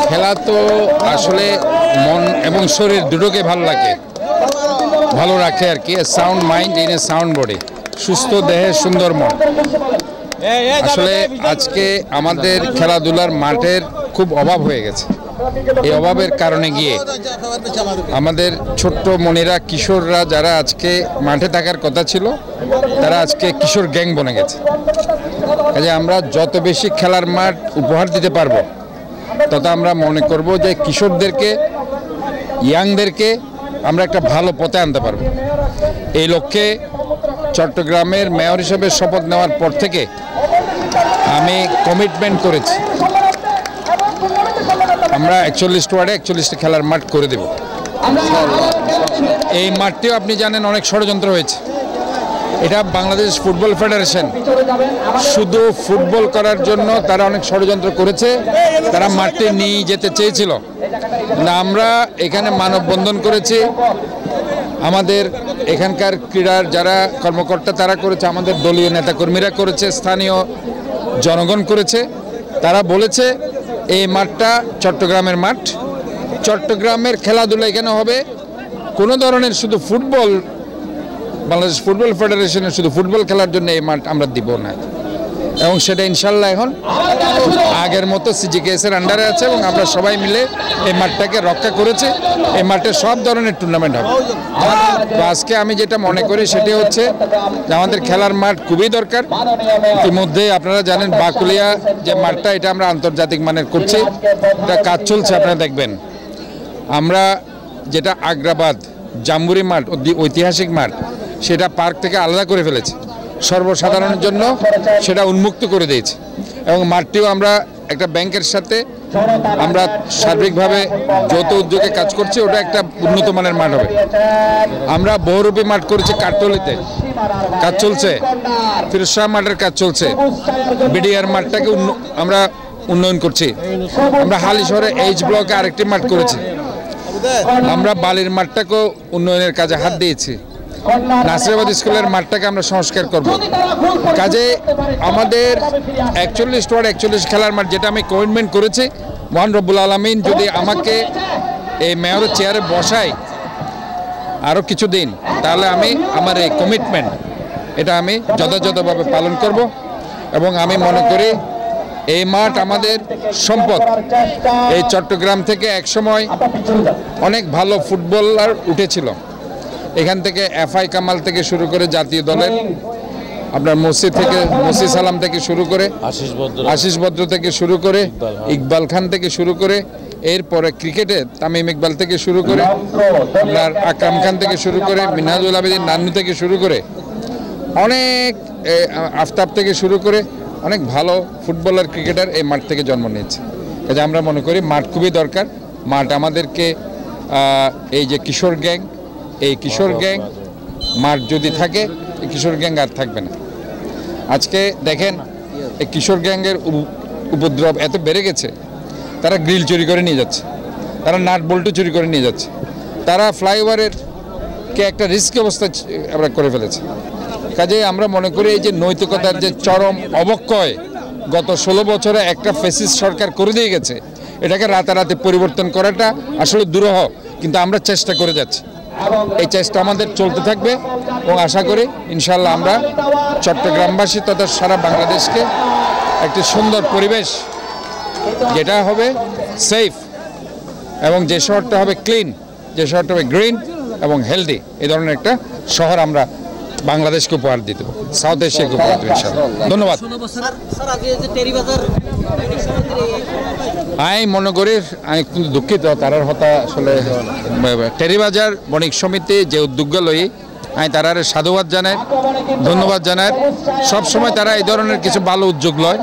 খেলা তো আসলে মন এবং শরীর দুটোকে ভালো রাখে আর কি। Sound mind in a sound body, সুস্থ দেহে সুন্দর মন। আসলে আজকে আমাদের খেলাধুলার মাঠের খুব অভাব হয়ে গেছে। এই অভাবের কারণে গিয়ে আমাদের ছোট্ট মনিরা, কিশোররা যারা আজকে মাঠে থাকার কথা ছিল, তারা আজকে কিশোর গ্যাং বনে গেছে। কাজে আমরা যত বেশি খেলার মাঠ উপহার দিতে পারবো, তত আমরা মনে করব যে কিশোরদেরকে, ইয়াংদেরকে আমরা একটা ভালো পথে আনতে পারবো। এই লক্ষ্যে চট্টগ্রামের মেয়র হিসেবে শপথ নেওয়ার পর থেকে আমি কমিটমেন্ট করেছি, আমরা 41 ওয়ার্ডে 41টা খেলার মাঠ করে দেব। এই মাঠটিও আপনি জানেন অনেক ষড়যন্ত্র হয়েছে। এটা বাংলাদেশ ফুটবল ফেডারেশন শুধু ফুটবল করার জন্য তারা অনেক ষড়যন্ত্র করেছে। তারা মাঠটি নিয়ে যেতে চেয়েছিল না, আমরা এখানে মানববন্ধন করেছি। আমাদের এখানকার ক্রীড়ার যারা কর্মকর্তা তারা করেছে, আমাদের দলীয় নেতাকর্মীরা করেছে, স্থানীয় জনগণ করেছে। তারা বলেছে এই মাঠটা চট্টগ্রামের মাঠ, চট্টগ্রামের খেলাধুলা এখানে হবে। কোনো ধরনের শুধু ফুটবল, বাংলাদেশ ফুটবল ফেডারেশনের শুধু ফুটবল খেলার জন্য এই মাঠ আমরা দিব না। এবং সেটা ইনশাল্লাহ এখন আগের মতো সিজিকেএসের আন্ডারে আছে এবং আমরা সবাই মিলে এই মাঠটাকে রক্ষা করেছি। এই মাঠে সব ধরনের টুর্নামেন্ট হবে। তো আজকে আমি যেটা মনে করি সেটি হচ্ছে যে আমাদের খেলার মাঠ খুবই দরকার। ইতিমধ্যে আপনারা জানেন বাকুলিয়া যে মাঠটা, এটা আমরা আন্তর্জাতিক মানের করছি, এটা কাজ চলছে, আপনারা দেখবেন। আমরা যেটা আগ্রাবাদ জাম্বুরি মাঠ, ঐতিহাসিক মাঠ, সেটা পার্ক থেকে আলাদা করে ফেলেছি, সর্বসাধারণের জন্য সেটা উন্মুক্ত করে দিয়েছি। এবং মাঠটিও আমরা একটা ব্যাংকের সাথে আমরা সার্বিকভাবে যৌথ উদ্যোগে কাজ করছি, ওটা একটা উন্নত মানের মাঠ হবে। আমরা বহুরূপী মাঠ করেছি কাঠতলিতে, কাজ চলছে। ফিরোজ শাহ মাঠের কাজ চলছে। বিডিআর মাঠটাকে আমরা উন্নয়ন করছি। আমরা হালিশহরে এইচ ব্লকে আরেকটি মাঠ করেছি। আমরা বালির মাঠটাকেও উন্নয়নের কাজে হাত দিয়েছি। নাসিরাবাদ স্কুলের মাঠটাকে আমরা সংস্কার করব। কাজে আমাদের 41 ওয়ার্ড 41 খেলার মাঠ, যেটা আমি কমিটমেন্ট করেছি, মহান রব্বুল আলামিন যদি আমাকে এই মেয়রের চেয়ারে বসায় আরও কিছুদিন, তাহলে আমি আমার এই কমিটমেন্ট এটা আমি যথাযথভাবে পালন করব। এবং আমি মনে করি এই মাঠ আমাদের সম্পদ। এই চট্টগ্রাম থেকে একসময় অনেক ভালো ফুটবলার উঠেছিল। এখান থেকে এফআই কামাল থেকে শুরু করে জাতীয় দলের আপনার মসি সালাম থেকে শুরু করে, আশিস ভদ্র থেকে শুরু করে, ইকবাল খান থেকে শুরু করে, এরপরে ক্রিকেটে তামিম ইকবাল থেকে শুরু করে, আপনার আকরাম খান থেকে শুরু করে, মিনহাজুল আবেদিন নান্নু থেকে শুরু করে, অনেক আফতাব থেকে শুরু করে অনেক ভালো ফুটবলার, ক্রিকেটার এই মাঠ থেকে জন্ম নিয়েছে। কাজে আমরা মনে করি মাঠ খুবই দরকার। মাঠ আমাদেরকে এই যে কিশোর গ্যাং, এই কিশোর গ্যাং মাঠ যদি থাকে, এই কিশোর গ্যাং আর থাকবে না। আজকে দেখেন এই কিশোর গ্যাংয়ের উপদ্রব এত বেড়ে গেছে, তারা গ্রিল চুরি করে নিয়ে যাচ্ছে, তারা নাট বল্টু চুরি করে নিয়ে যাচ্ছে, তারা ফ্লাইওভারের কে একটা রিস্কি অবস্থা আমরা করে ফেলেছে। কাজে আমরা মনে করি এই যে নৈতিকতার যে চরম অবক্ষয় গত 16 বছরে একটা ফ্যাসিস্ট সরকার করে দিয়ে গেছে, এটাকে রাতারাতি পরিবর্তন করাটা আসলে দুরূহ, কিন্তু আমরা চেষ্টা করে যাচ্ছি। এই চেষ্টা আমাদের চলতে থাকবে এবং আশা করি ইনশাল্লাহ আমরা চট্টগ্রামবাসী তথা সারা বাংলাদেশকে একটি সুন্দর পরিবেশ, যেটা হবে সেফ, এবং যে শহরটা হবে ক্লিন, যে শহরটা হবে গ্রিন এবং হেলদি, এই ধরনের একটা শহর আমরা বাংলাদেশকে উপহার দিতে, সাউথ এশিয়াকে উপহার দিতে ইনশাআল্লাহ। ধন্যবাদ। আমি মনে করি, আমি কিন্তু দুঃখিত তারার হতা আসলে টেরিবাজার বণিক সমিতি যে উদ্যোগ লই, আমি তারার সাধুবাদ জানাই, ধন্যবাদ জানাই। সবসময় তারা এই ধরনের কিছু ভালো উদ্যোগ লয়,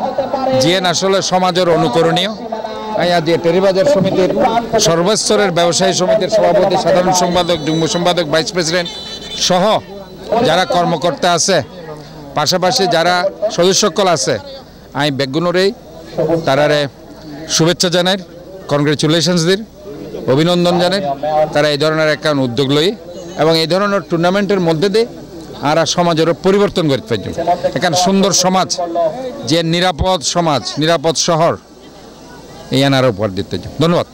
জিএন আসলে সমাজের অনুকরণীয়। আমি আজ টেরিবাজার সমিতির সর্বস্তরের ব্যবসায়ী সমিতির সভাপতি, সাধারণ সম্পাদক, যুগ্ম সম্পাদক, ভাইস প্রেসিডেন্ট সহ যারা কর্মকর্তা আছে, পাশাপাশি যারা সদস্যকল আছে, আমি বেগুনরেই তারারে শুভেচ্ছা জানাই, কনগ্রেচুলেশনস দিই, অভিনন্দন জানাই। তারা এই ধরনের একটা উদ্যোগ লই এবং এই ধরনের টুর্নামেন্টের মধ্যে দিয়ে আর সমাজেরও পরিবর্তন করতে পারি। এখানে সুন্দর সমাজ, যে নিরাপদ সমাজ, নিরাপদ শহর, এই আনার উপহার দিতে চাই। ধন্যবাদ।